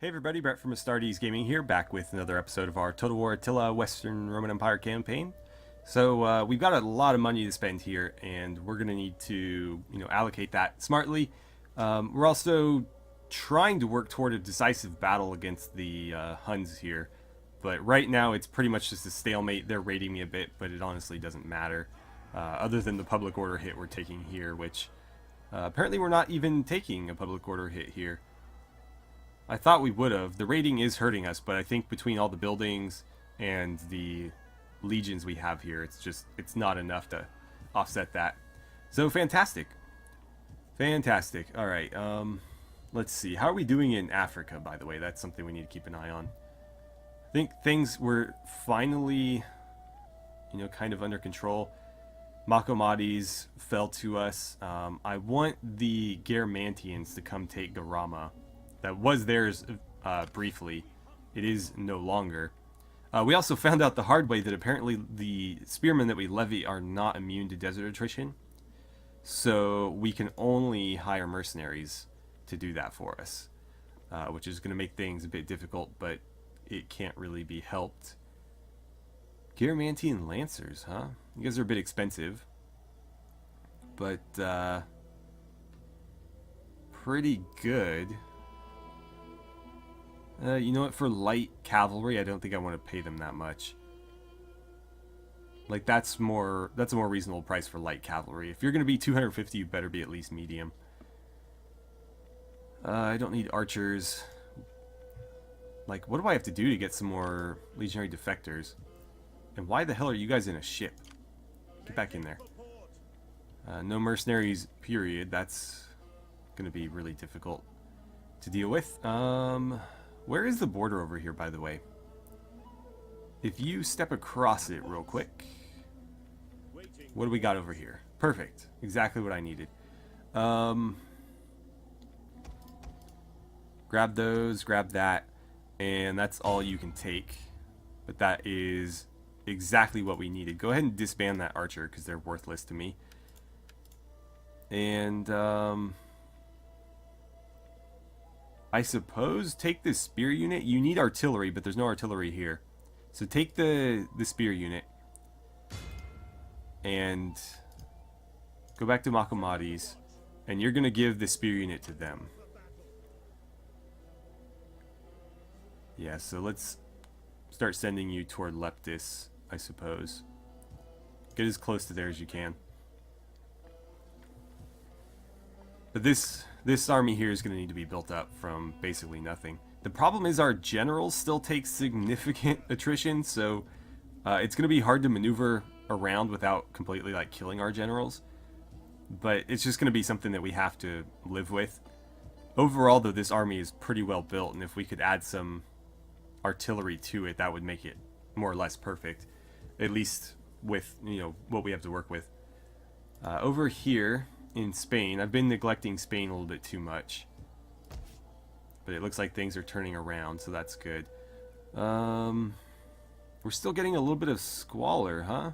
Hey everybody, Brett from AstartesGaming here, back with another episode of our Total War Attila Western Roman Empire campaign. So we've got a lot of money to spend here, and we're going to need to, allocate that smartly. We're also trying to work toward a decisive battle against the Huns here, but right now it's pretty much just a stalemate. They're raiding me a bit, but it honestly doesn't matter, other than the public order hit we're taking here, which apparently we're not even taking a public order hit here. I thought we would have. The raiding is hurting us, but I think between all the buildings and the legions we have here, it's not enough to offset that. So fantastic. Fantastic. Alright, let's see. How are we doing in Africa, by the way? That's something we need to keep an eye on. I think things were finally, kind of under control. Macomades fell to us. I want the Garamantians to come take Garama. That was theirs briefly. It is no longer. We also found out the hard way that apparently the spearmen that we levy are not immune to desert attrition. So we can only hire mercenaries to do that for us. Which is going to make things a bit difficult, but it can't really be helped. Garamantian Lancers, huh? You guys are a bit expensive. But, pretty good. You know what, for light cavalry, I don't think I want to pay them that much. Like, that's a more reasonable price for light cavalry. If you're going to be 250, you better be at least medium. I don't need archers. Like, what do I have to do to get some more legionary defectors? And why the hell are you guys in a ship? Get back in there. No mercenaries, period. That's going to be really difficult to deal with. Where is the border over here, by the way? If you step across it real quick. What do we got over here? Perfect. Exactly what I needed. Grab those, grab that, and that's all you can take. But that is exactly what we needed. Go ahead and disband that archer, because they're worthless to me. And, I suppose take the spear unit. You need artillery, but there's no artillery here. So take the spear unit and go back to Macomades, and you're going to give the spear unit to them. Yeah, so let's start sending you toward Leptis, I suppose. Get as close to there as you can. But this army here is going to need to be built up from basically nothing. The problem is our generals still take significant attrition, so it's going to be hard to maneuver around without completely killing our generals. But it's just going to be something that we have to live with. Overall, though, this army is pretty well built, and if we could add some artillery to it, that would make it more or less perfect. At least with, what we have to work with. Over here in Spain, I've been neglecting Spain a little bit too much, but it looks like things are turning around, so that's good. We're still getting a little bit of squalor, huh?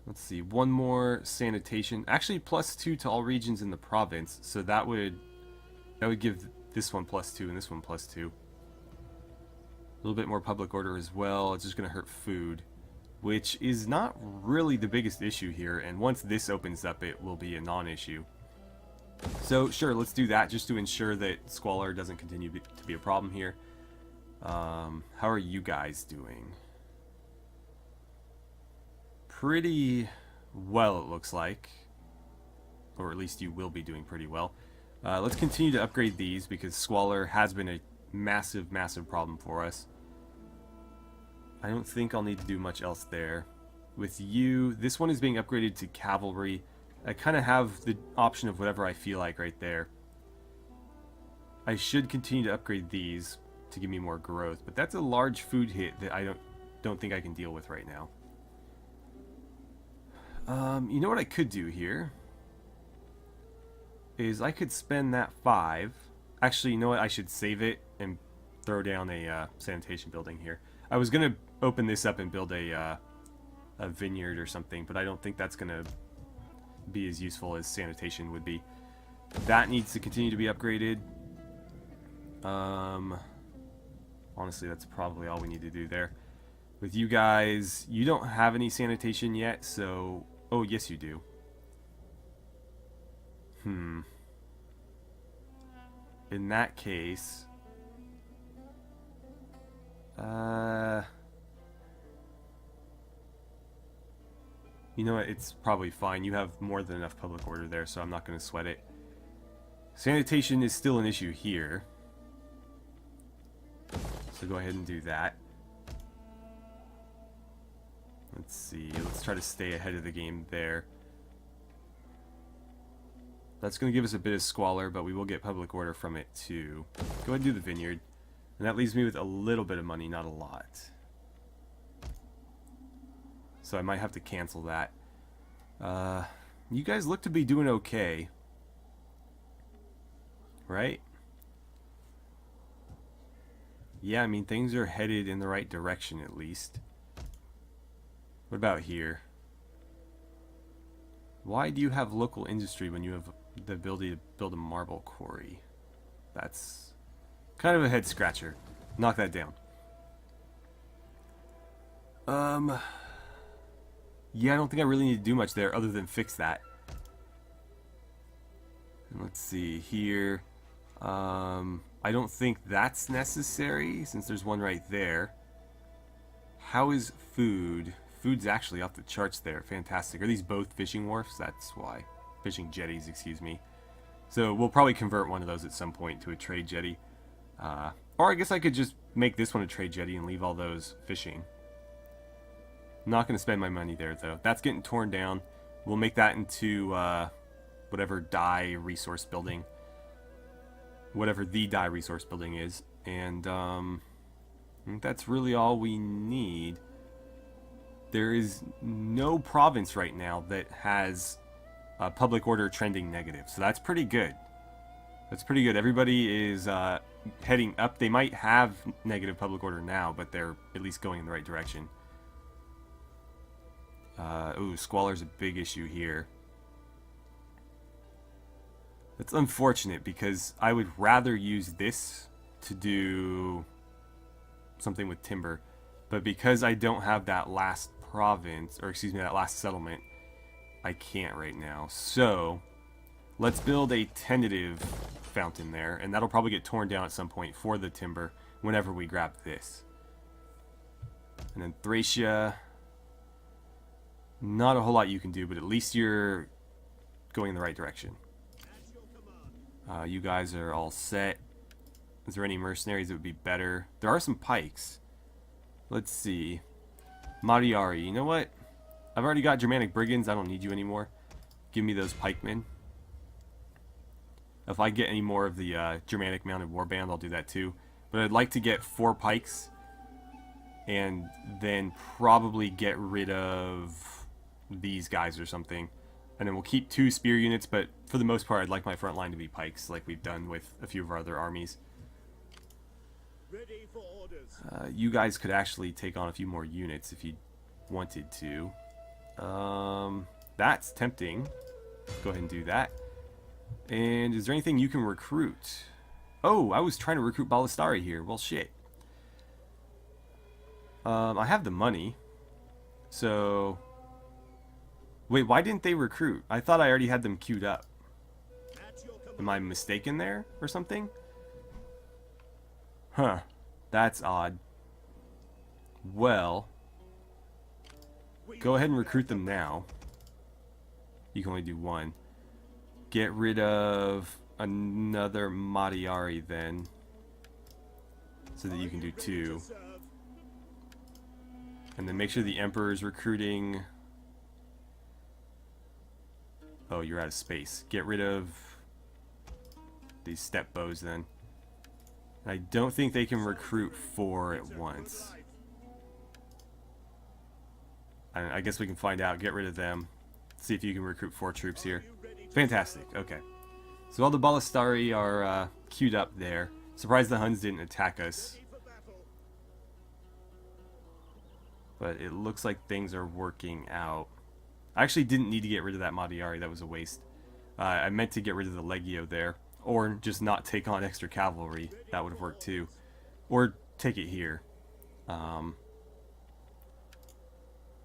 Let's see, one more sanitation, actually +2 to all regions in the province, so that would give this one +2 and this one +2. A little bit more public order as well. It's just going to hurt food, which is not really the biggest issue here, and once this opens up, it will be a non-issue. So, sure, let's do that, just to ensure that squalor doesn't continue to be a problem here. How are you guys doing? Pretty well, it looks like. Or at least you will be doing pretty well. Let's continue to upgrade these, because squalor has been a massive, massive problem for us. I don't think I'll need to do much else there. With you, this one is being upgraded to cavalry. I kind of have the option of whatever I feel like right there. I should continue to upgrade these to give me more growth, but that's a large food hit that I don't think I can deal with right now. You know what I could do here? Is I could spend that 5. Actually, you know what? I should save it and throw down a sanitation building here. I was going to open this up and build a vineyard or something, but I don't think that's going to be as useful as sanitation would be. That needs to continue to be upgraded. Honestly, that's probably all we need to do there. With you guys, you don't have any sanitation yet, so... Oh, yes you do. In that case... You know what, it's probably fine. You have more than enough public order there, so I'm not going to sweat it. Sanitation is still an issue here. So go ahead and do that. Let's see, let's try to stay ahead of the game there. That's going to give us a bit of squalor, but we will get public order from it too. Go ahead and do the vineyard. And that leaves me with a little bit of money, not a lot. So I might have to cancel that. You guys look to be doing okay. Right? Yeah, I mean, things are headed in the right direction at least. What about here? Why do you have local industry when you have the ability to build a marble quarry? That's kind of a head scratcher. Knock that down. Yeah, I don't think I really need to do much there other than fix that. And let's see here. I don't think that's necessary since there's one right there. How is food? Food's actually off the charts there. Fantastic. Are these both fishing wharfs? That's why. Fishing jetties, excuse me. So we'll probably convert one of those at some point to a trade jetty. Or I guess I could just make this one a trade jetty and leave all those fishing. I'm not going to spend my money there, though. That's getting torn down. We'll make that into whatever dye resource building. Whatever the dye resource building is. And I think that's really all we need. There is no province right now that has public order trending negative. So that's pretty good. That's pretty good. Everybody is heading up. They might have negative public order now, but they're at least going in the right direction. Ooh, squalor's a big issue here. That's unfortunate because I would rather use this to do something with timber. But because I don't have that last province, or excuse me, that last settlement, I can't right now. So, let's build a tentative fountain there, and that'll probably get torn down at some point for the timber whenever we grab this. And then Thracia, not a whole lot you can do, but at least you're going in the right direction. You guys are all set. Is there any mercenaries that would be better? There are some pikes. Let's see. Mariari, you know what? I've already got Germanic Brigands. I don't need you anymore. Give me those pikemen. If I get any more of the Germanic Mounted Warband, I'll do that too. But I'd like to get 4 pikes. And then probably get rid of these guys or something. And then we'll keep 2 spear units, but for the most part, I'd like my front line to be pikes, like we've done with a few of our other armies. Ready for orders. You guys could actually take on a few more units if you wanted to. That's tempting. Go ahead and do that. And is there anything you can recruit? Oh, I was trying to recruit Ballistari here. Well, shit. I have the money. So... Wait, why didn't they recruit? I thought I already had them queued up. Am I mistaken there or something? Huh. That's odd. Well, go ahead and recruit them now. You can only do 1. Get rid of another Mariari then, so that you can do 2. And then make sure the Emperor is recruiting. Oh, you're out of space. Get rid of these step bows then. I don't think they can recruit 4 at once. I guess we can find out. Get rid of them. See if you can recruit 4 troops here. Fantastic. Okay. So all the Ballistari are queued up there. Surprised the Huns didn't attack us. But it looks like things are working out. I actually didn't need to get rid of that Madiari. That was a waste. I meant to get rid of the Legio there, or just not take on extra cavalry. That would have worked too. Or take it here.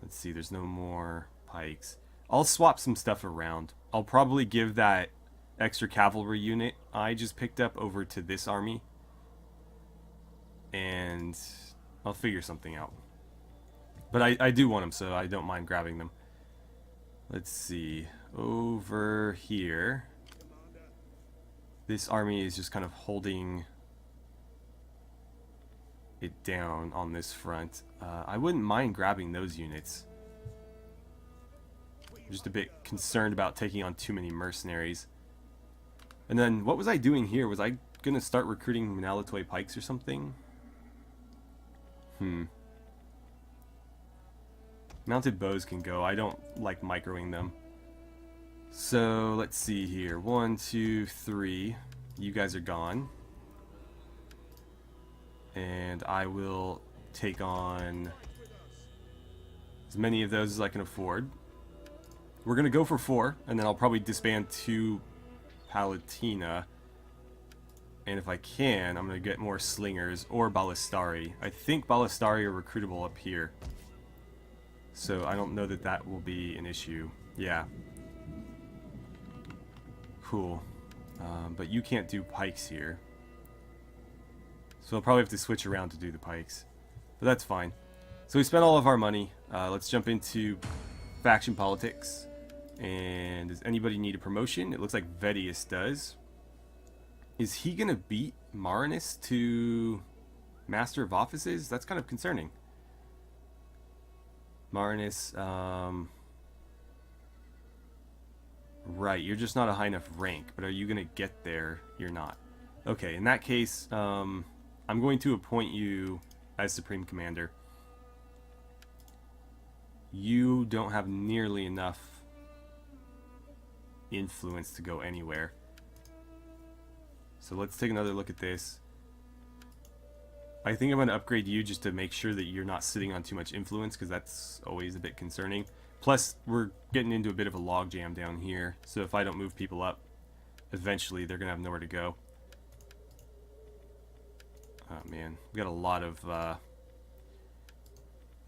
Let's see, there's no more pikes. I'll swap some stuff around. I'll probably give that extra cavalry unit I just picked up over to this army. And I'll figure something out. But I do want them, so I don't mind grabbing them. Let's see. Over here, this army is just kind of holding it down on this front. I wouldn't mind grabbing those units. I'm just a bit concerned about taking on too many mercenaries. And then, what was I doing here? Was I going to start recruiting Manalatoy pikes or something? Mounted bows can go. I don't like microing them. So, let's see here. 1, 2, 3. You guys are gone. And I will take on as many of those as I can afford. We're going to go for 4, and then I'll probably disband 2 Palatina. And if I can, I'm going to get more slingers or ballistari. I think ballistari are recruitable up here. So I don't know that that will be an issue. Yeah. Cool. But you can't do pikes here. So I'll probably have to switch around to do the pikes. But that's fine. So we spent all of our money. Let's jump into faction politics. And does anybody need a promotion? It looks like Vedius does. Is he going to beat Marinus to Master of Offices? That's kind of concerning. Marinus, right, you're just not a high enough rank, but are you going to get there? You're not. Okay, in that case, I'm going to appoint you as Supreme Commander. You don't have nearly enough influence to go anywhere. So let's take another look at this. I think I'm going to upgrade you just to make sure that you're not sitting on too much influence, because that's always a bit concerning. Plus, we're getting into a bit of a logjam down here, so if I don't move people up, eventually they're going to have nowhere to go. Oh man, we got a lot of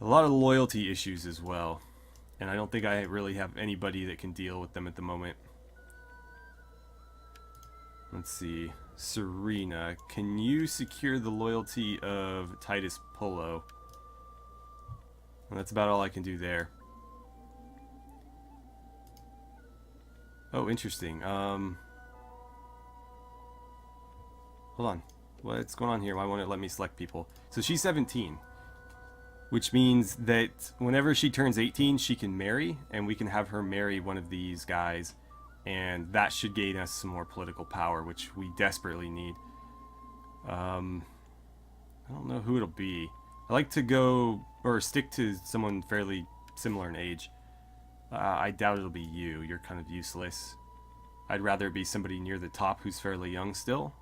loyalty issues as well, and I don't think I really have anybody that can deal with them at the moment. Let's see. Serena, can you secure the loyalty of Titus Pullo? Well, that's about all I can do there. Oh, interesting. Hold on. What's going on here? Why won't it let me select people? So she's 17. Which means that whenever she turns 18, she can marry, and we can have her marry one of these guys. And that should gain us some more political power, which we desperately need. I don't know who it'll be. I like to go, or stick to someone fairly similar in age. I doubt it'll be you. You're kind of useless. I'd rather it be somebody near the top who's fairly young still.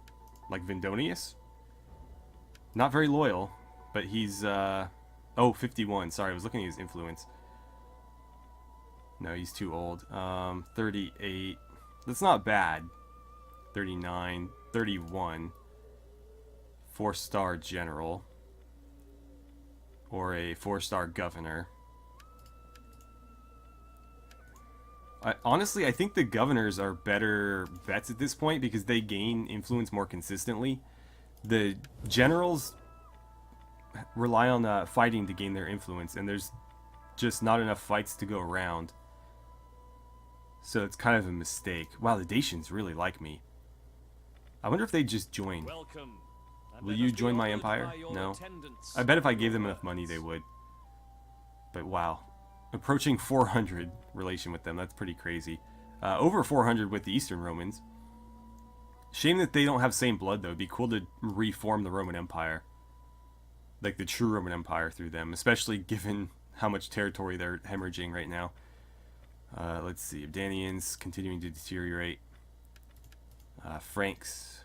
Like Vindonius. Not very loyal, but he's, oh, 51. Sorry, I was looking at his influence. No, he's too old. 38. That's not bad. 39. 31. 4-star general. Or a 4-star governor. Honestly, I think the governors are better bets at this point because they gain influence more consistently. The generals rely on fighting to gain their influence, and there's just not enough fights to go around. So it's kind of a mistake. Wow, the Dacians really like me. I wonder if they just join. Welcome. Will you join my empire? No. I bet if I gave them enough money, they would. But wow. Approaching 400 relation with them. That's pretty crazy. Over 400 with the Eastern Romans. Shame that they don't have same blood, though. It'd be cool to reform the Roman Empire. Like the true Roman Empire through them. Especially given how much territory they're hemorrhaging right now. Let's see. Abdanians continuing to deteriorate. Franks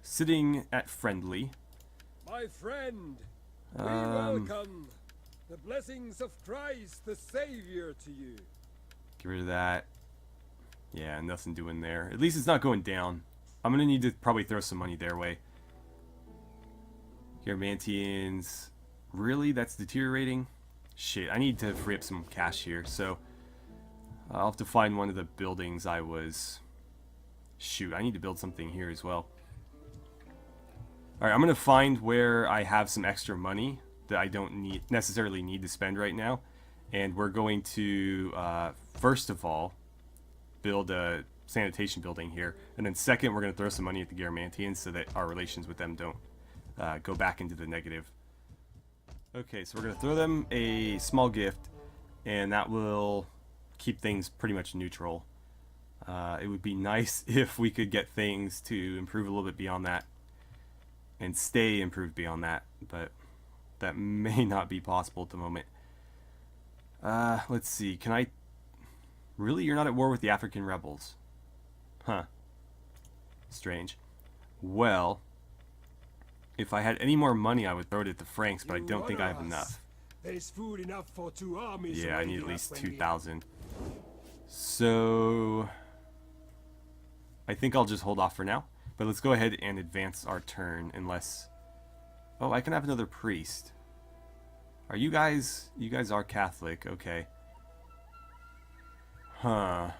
sitting at friendly. My friend, we welcome the blessings of Christ the Savior to you. Get rid of that. Yeah, nothing doing there. At least it's not going down. I'm gonna need to probably throw some money their way. Garamantians. Really? That's deteriorating? Shit, I need to free up some cash here, so I'll have to find one of the buildings I was... Shoot, I need to build something here as well. Alright, I'm gonna find where I have some extra money that I don't necessarily need to spend right now. And we're going to, first of all, build a sanitation building here. And then second, we're going to throw some money at the Garamantians so that our relations with them don't go back into the negative. Okay, so we're going to throw them a small gift, and that will keep things pretty much neutral. It would be nice if we could get things to improve a little bit beyond that and stay improved beyond that, but that may not be possible at the moment. Let's see, can I... Really? You're not at war with the African rebels? Huh. Strange. Well, if I had any more money, I would throw it at the Franks, but I don't think I have enough. There's food enough for 2 armies. Yeah, I need at least 2,000. So... I think I'll just hold off for now. But let's go ahead and advance our turn, unless... Oh, I can have another priest. Are you guys... You guys are Catholic, okay. Huh.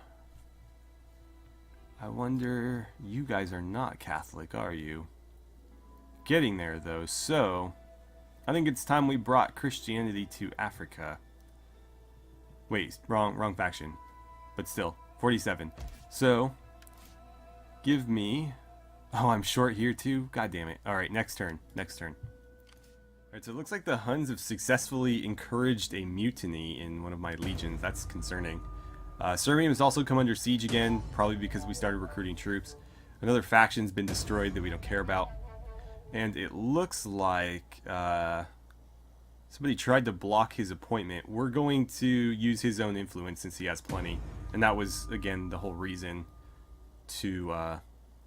I wonder... You guys are not Catholic, are you? Getting there, though, so... I think it's time we brought Christianity to Africa. Wait, wrong faction. But still, 47. So... Give me... Oh, I'm short here, too? God damn it. Alright, next turn. Alright, so it looks like the Huns have successfully encouraged a mutiny in one of my legions. That's concerning. Sirmium has also come under siege again, probably because we started recruiting troops. Another faction's been destroyed that we don't care about. And it looks like somebody tried to block his appointment. We're going to use his own influence since he has plenty. And that was, again, the whole reason to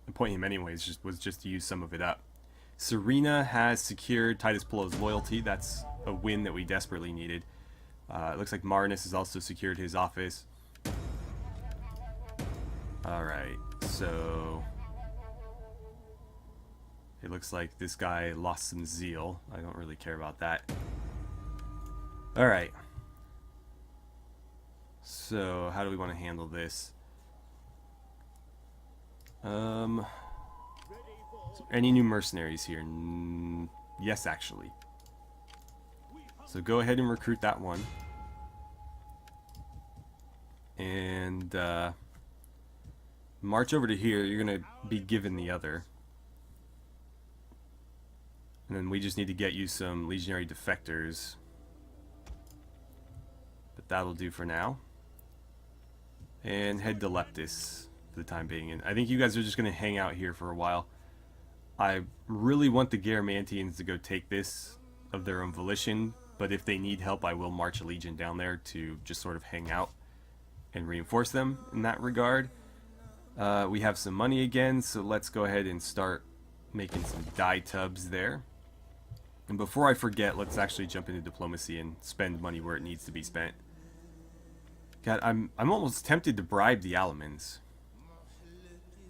appoint him anyways, was just to use some of it up. Serena has secured Titus Pullo's loyalty. That's a win that we desperately needed. It looks like Marinus has also secured his office. Alright, so... It looks like this guy lost some zeal. I don't really care about that. Alright. So, how do we want to handle this? Any new mercenaries here? Yes, actually. So go ahead and recruit that one. And march over to here. You're going to be given the other. And then we just need to get you some legionary defectors. But that'll do for now. And head to Leptis for the time being. And I think you guys are just going to hang out here for a while. I really want the Garamantians to go take this of their own volition, but if they need help, I will march a legion down there to just sort of hang out and reinforce them in that regard. We have some money again, so let's go ahead and start making some dye tubs there. And before I forget, let's actually jump into diplomacy and spend money where it needs to be spent. God, I'm almost tempted to bribe the Alamans.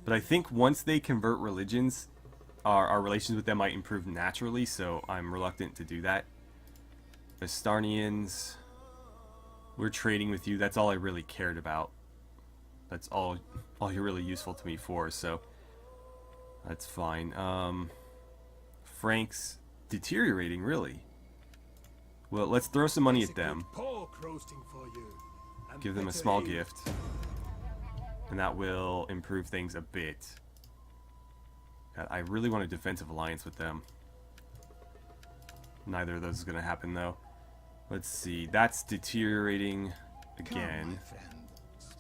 But I think once they convert religions, our relations with them might improve naturally, so I'm reluctant to do that. Astarnians, we're trading with you. That's all I really cared about. That's all you're really useful to me for, so that's fine. Franks, deteriorating, really. Well, let's throw some money at them. Give them a small gift. And that will improve things a bit. God, I really want a defensive alliance with them. Neither of those is going to happen, though. Let's see. That's deteriorating again.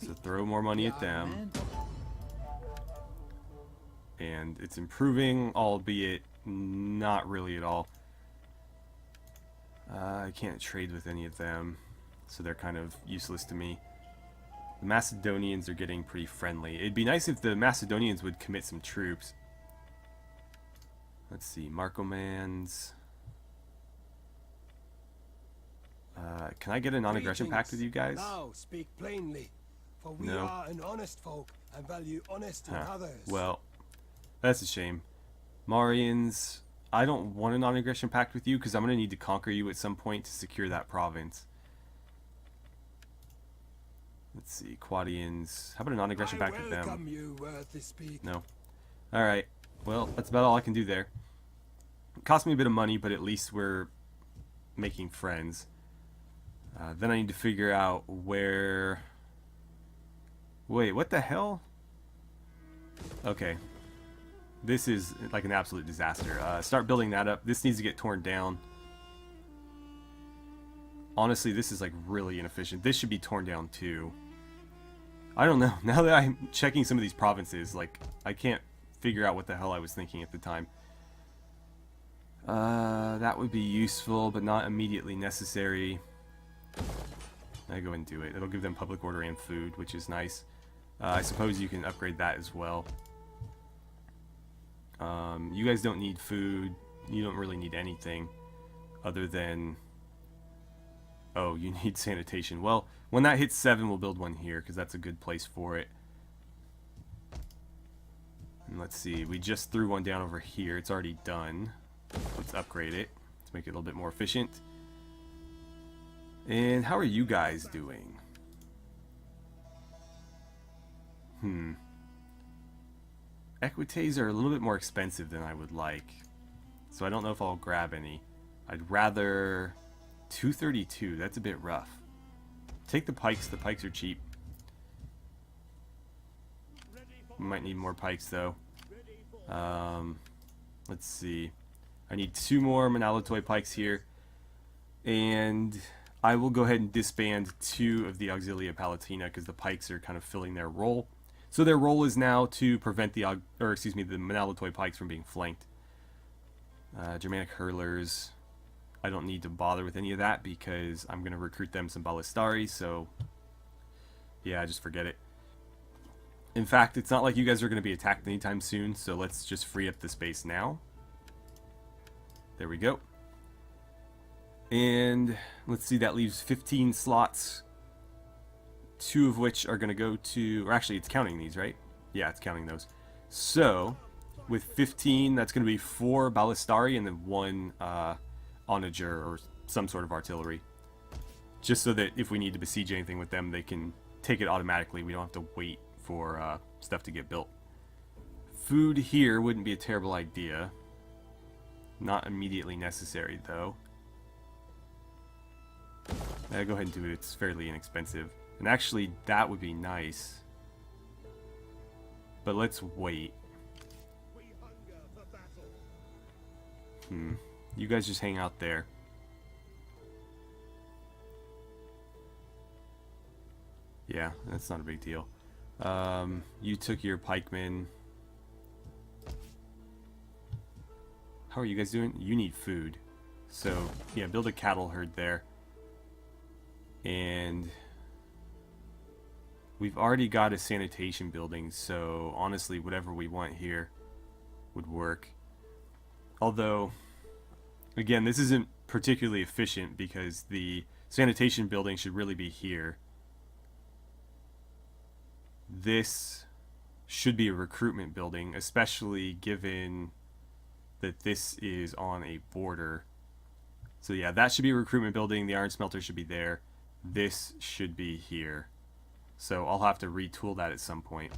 So throw more money at them. And it's improving, albeit not really at all. I can't trade with any of them, so they're kind of useless to me. The Macedonians are getting pretty friendly. It'd be nice if the Macedonians would commit some troops. Let's see, Markomans. Can I get a non-aggression pact with you guys? Now speak plainly. for we No. are an honest folk and value honesty in others. Well, that's a shame. Marians, I don't want a non-aggression pact with you because I'm going to need to conquer you at some point to secure that province. Let's see, Quadians. How about a non-aggression pact with them? welcome you, worthy speak. No. Alright. Well, that's about all I can do there. It cost me a bit of money, but at least we're making friends. Then I need to figure out where... Wait, what the hell? Okay. This is like an absolute disaster. Start building that up. This needs to get torn down. Honestly, this is like really inefficient. This should be torn down too. I don't know. Now that I'm checking some of these provinces, like, I can't figure out what the hell I was thinking at the time. That would be useful, but not immediately necessary. I go and do it. It'll give them public order and food, which is nice. I suppose you can upgrade that as well. You guys don't need food. You don't really need anything other than... Oh, you need sanitation. Well, when that hits 7, we'll build one here, because that's a good place for it. And let's see, we just threw one down over here. It's already done. Let's upgrade it to make it a little bit more efficient. And how are you guys doing? Equites are a little bit more expensive than I would like, so I don't know if I'll grab any. I'd rather 232. That's a bit rough. Take the pikes. The pikes are cheap. We might need more pikes though. Let's see. I need 2 more Monalitoy pikes here, and I will go ahead and disband 2 of the Auxilia Palatina because the pikes are kind of filling their role. So their role is now to prevent the Monalitoy pikes from being flanked. Germanic hurlers. I don't need to bother with any of that because I'm going to recruit them some Ballistari, so yeah, just forget it. In fact, it's not like you guys are going to be attacked anytime soon, so let's just free up the space now. There we go. And let's see, that leaves 15 slots, 2 of which are going to go to, or actually it's counting these, right? Yeah, it's counting those. So, with 15, that's going to be 4 Ballistari and then 1 onager or some sort of artillery. Just so that if we need to besiege anything with them, they can take it automatically. We don't have to wait for stuff to get built. Food here wouldn't be a terrible idea. Not immediately necessary, though. Go ahead and do it. It's fairly inexpensive. And actually, that would be nice. But let's wait. You guys just hang out there. Yeah, that's not a big deal. You took your pikemen. How are you guys doing? You need food. So, yeah, build a cattle herd there. And we've already got a sanitation building, so honestly, whatever we want here would work. Although, again, this isn't particularly efficient because the sanitation building should really be here. This should be a recruitment building, especially given that this is on a border. So yeah, that should be a recruitment building. The iron smelter should be there. This should be here. So I'll have to retool that at some point.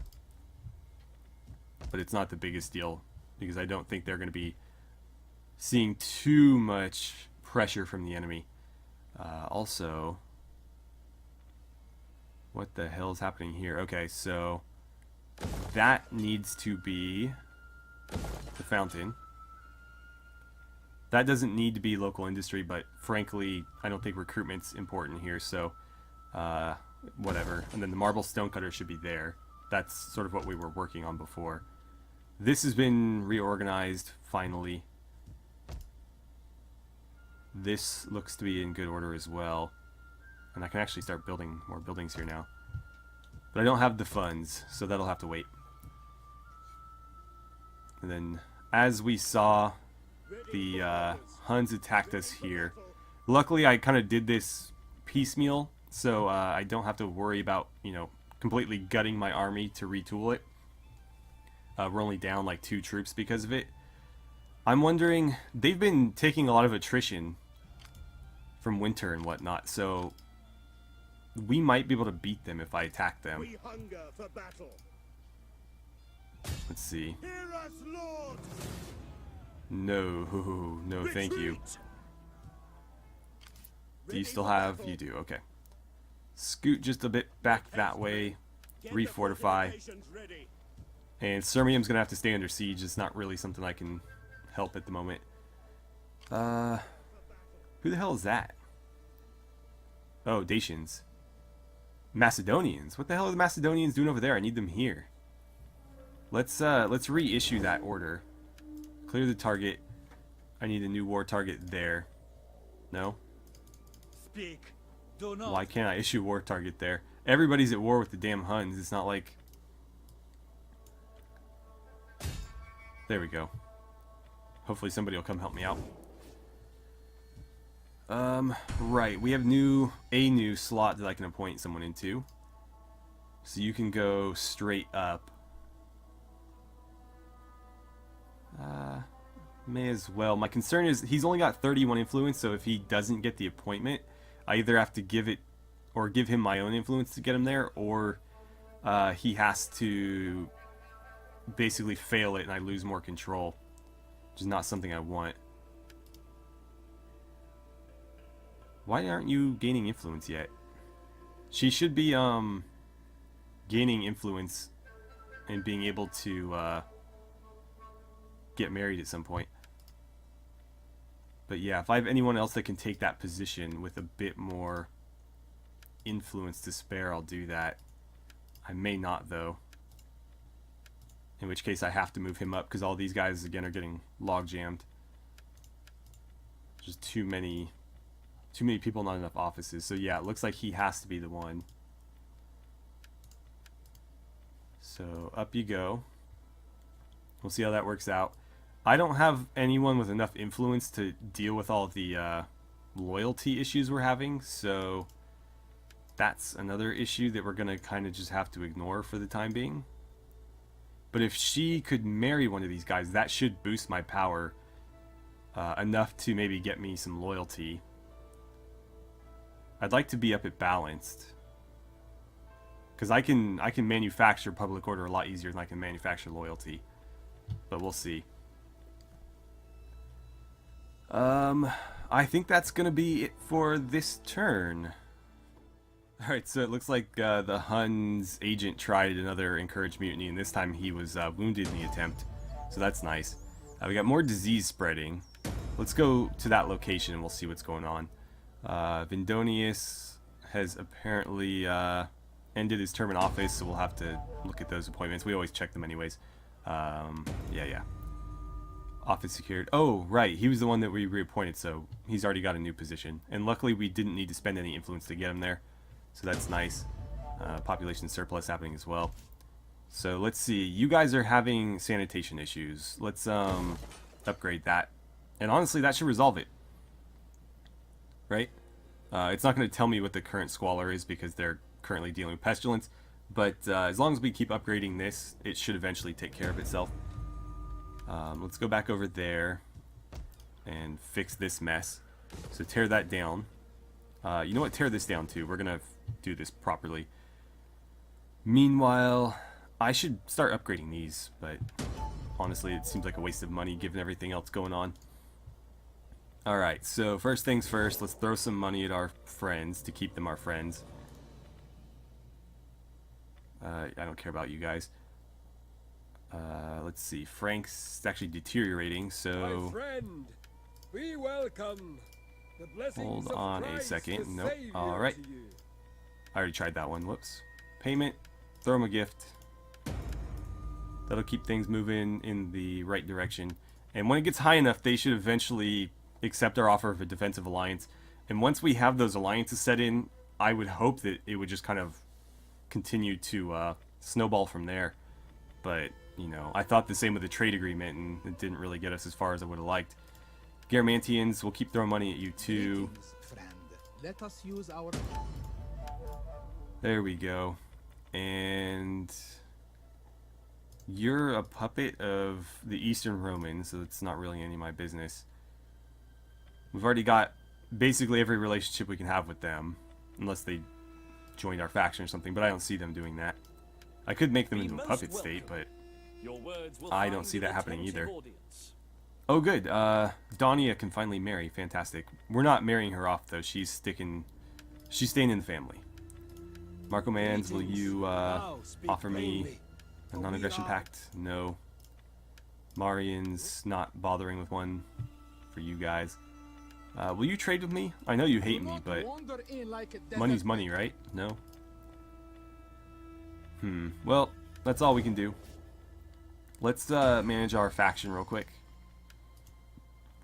But it's not the biggest deal because I don't think they're going to be seeing too much pressure from the enemy. Also, what the hell is happening here? Okay, so that needs to be the fountain. That doesn't need to be local industry, but frankly, I don't think recruitment's important here, so whatever. And then the marble stonecutter should be there. That's sort of what we were working on before. This has been reorganized, finally. This looks to be in good order as well. And I can actually start building more buildings here now. But I don't have the funds, so that'll have to wait. And then, as we saw, the Huns attacked us here. Luckily, I kind of did this piecemeal, so I don't have to worry about, you know, completely gutting my army to retool it. We're only down like 2 troops because of it. I'm wondering, they've been taking a lot of attrition from winter and whatnot, so we might be able to beat them if I attack them. We hunger for battle. Let's see. Hear us, Lord. No, thank you. Retreat. Do you Ready still for have? battle. You do, okay. Scoot just a bit back that way, Get the refortify. fortifications ready. And Sirmium's gonna have to stay under siege. It's not really something I can help at the moment. Who the hell is that? Oh, Dacians. Macedonians. What the hell are the Macedonians doing over there? I need them here. Let's reissue that order. Clear the target. I need a new war target there. No? Speak. Do not. Why can't I issue a war target there? Everybody's at war with the damn Huns. It's not like... There we go. Hopefully somebody will come help me out. Right. We have a new slot that I can appoint someone into. So you can go straight up. May as well. My concern is he's only got 31 influence, so if he doesn't get the appointment, I either have to give him my own influence to get him there, or he has to basically fail it and I lose more control, which is not something I want. Why aren't you gaining influence yet? She should be gaining influence and being able to get married at some point. But yeah, if I have anyone else that can take that position with a bit more influence to spare, I'll do that. I may not, though. In which case I have to move him up, because all these guys, again, are getting log jammed. Just too many people, not enough offices. So yeah, it looks like he has to be the one. So up you go. We'll see how that works out. I don't have anyone with enough influence to deal with all of the loyalty issues we're having, so that's another issue that we're going to kind of just have to ignore for the time being. But if she could marry one of these guys, that should boost my power enough to maybe get me some loyalty. I'd like to be up at balanced, because I can manufacture public order a lot easier than I can manufacture loyalty. But we'll see. I think that's gonna be it for this turn. Alright, so it looks like the Huns agent tried another encouraged mutiny, and this time he was wounded in the attempt. So that's nice. We got more disease spreading. Let's go to that location and we'll see what's going on. Vindonius has apparently ended his term in office, so we'll have to look at those appointments. We always check them anyways. Yeah. Office secured. Oh, right. He was the one that we reappointed, so he's already got a new position. And luckily we didn't need to spend any influence to get him there. So that's nice. Population surplus happening as well. So let's see. You guys are having sanitation issues. Let's upgrade that. And honestly, that should resolve it. Right? It's not going to tell me what the current squalor is because they're currently dealing with pestilence. But as long as we keep upgrading this, it should eventually take care of itself. Let's go back over there and fix this mess. So tear that down. You know what? Tear this down too. We're going to do this properly. Meanwhile, I should start upgrading these, but honestly, it seems like a waste of money given everything else going on. Alright, so first things first, let's throw some money at our friends to keep them our friends. I don't care about you guys. Let's see. Frank's actually deteriorating, My so friend, we welcome the blessings hold of on a Christ, second. the Nope. Savior Alright. to you. I already tried that one. Whoops. Payment. Throw them a gift. That'll keep things moving in the right direction. And when it gets high enough, they should eventually accept our offer of a defensive alliance. And once we have those alliances set in, I would hope that it would just kind of continue to snowball from there. But, you know, I thought the same with the trade agreement, and it didn't really get us as far as I would have liked. Garamantians, we'll keep throwing money at you too. Greetings, friend. Let us use our... There we go. And you're a puppet of the Eastern Romans, so it's not really any of my business. We've already got basically every relationship we can have with them, unless they joined our faction or something, but I don't see them doing that. I could make them into a puppet state, but I don't see that happening either. Oh, good. Dania can finally marry. Fantastic. We're not marrying her off, though. She's staying in the family. Marco Mans, will you offer me a non-aggression pact? No. Marian's not bothering with one for you guys. Will you trade with me? I know you hate me, but money's money, right? No? Well, that's all we can do. Let's manage our faction real quick.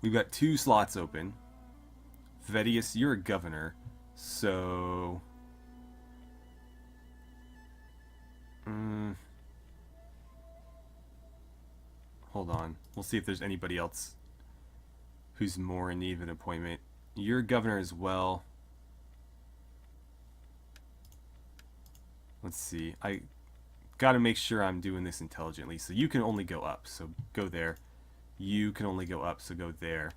We've got 2 slots open. Vedius, you're a governor, so... Hold on. We'll see if there's anybody else who's more in need of an appointment. You're governor as well. Let's see. I gotta make sure I'm doing this intelligently. So you can only go up, so go there. You can only go up, so go there.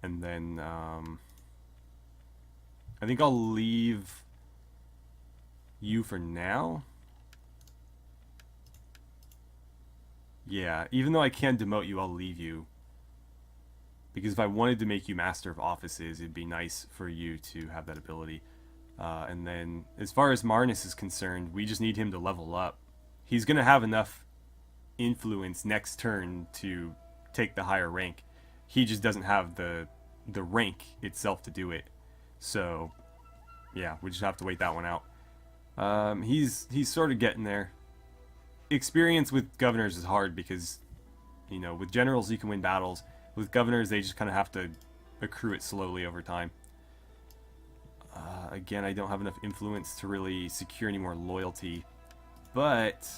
And then, I think I'll leave you for now. Yeah, even though I can demote you, I'll leave you. Because if I wanted to make you Master of Offices, it'd be nice for you to have that ability. And then, as far as Marnus is concerned, we just need him to level up. He's going to have enough influence next turn to take the higher rank. He just doesn't have the rank itself to do it. So, yeah, we just have to wait that one out. He's sort of getting there. Experience with governors is hard because, you know, with generals you can win battles. With governors, they just kind of have to accrue it slowly over time. Again, I don't have enough influence to really secure any more loyalty, but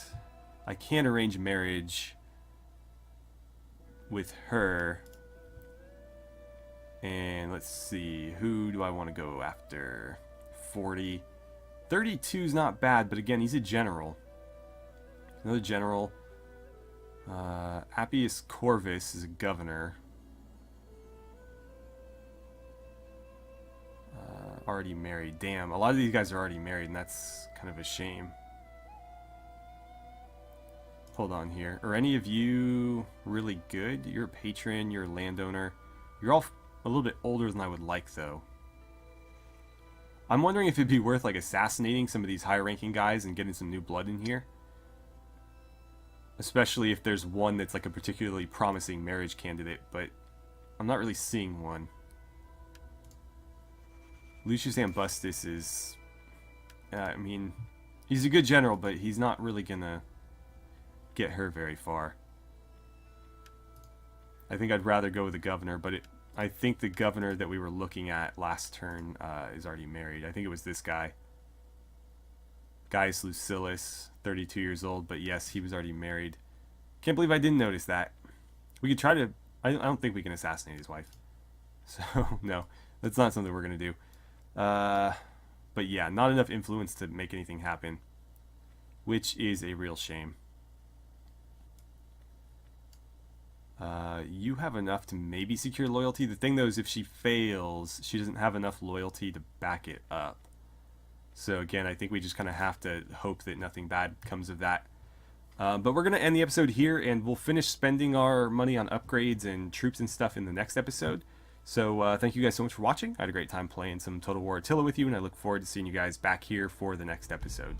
I can arrange marriage with her. And let's see, who do I want to go after? 40. 32 is not bad, but again, he's a general. Another general. Appius Corvus is a governor. Already married. Damn, a lot of these guys are already married, and that's kind of a shame. Hold on here. Are any of you really good? You're a patron, you're a landowner. You're all a little bit older than I would like, though. I'm wondering if it'd be worth, like, assassinating some of these high-ranking guys and getting some new blood in here. Especially if there's one that's, like, a particularly promising marriage candidate, but I'm not really seeing one. Lucius Ambustus is... I mean, he's a good general, but he's not really gonna get her very far. I think I'd rather go with the governor, but I think the governor that we were looking at last turn is already married. I think it was this guy. Gaius Lucilius, 32 years old, but yes, he was already married. Can't believe I didn't notice that. We could try to... I don't think we can assassinate his wife. So, no, that's not something we're going to do. But yeah, not enough influence to make anything happen, which is a real shame. You have enough to maybe secure loyalty. The thing, though, is if she fails, she doesn't have enough loyalty to back it up. So again, I think we just kind of have to hope that nothing bad comes of that. But we're going to end the episode here, and we'll finish spending our money on upgrades and troops and stuff in the next episode. So thank you guys so much for watching. I had a great time playing some Total War Attila with you, and I look forward to seeing you guys back here for the next episode.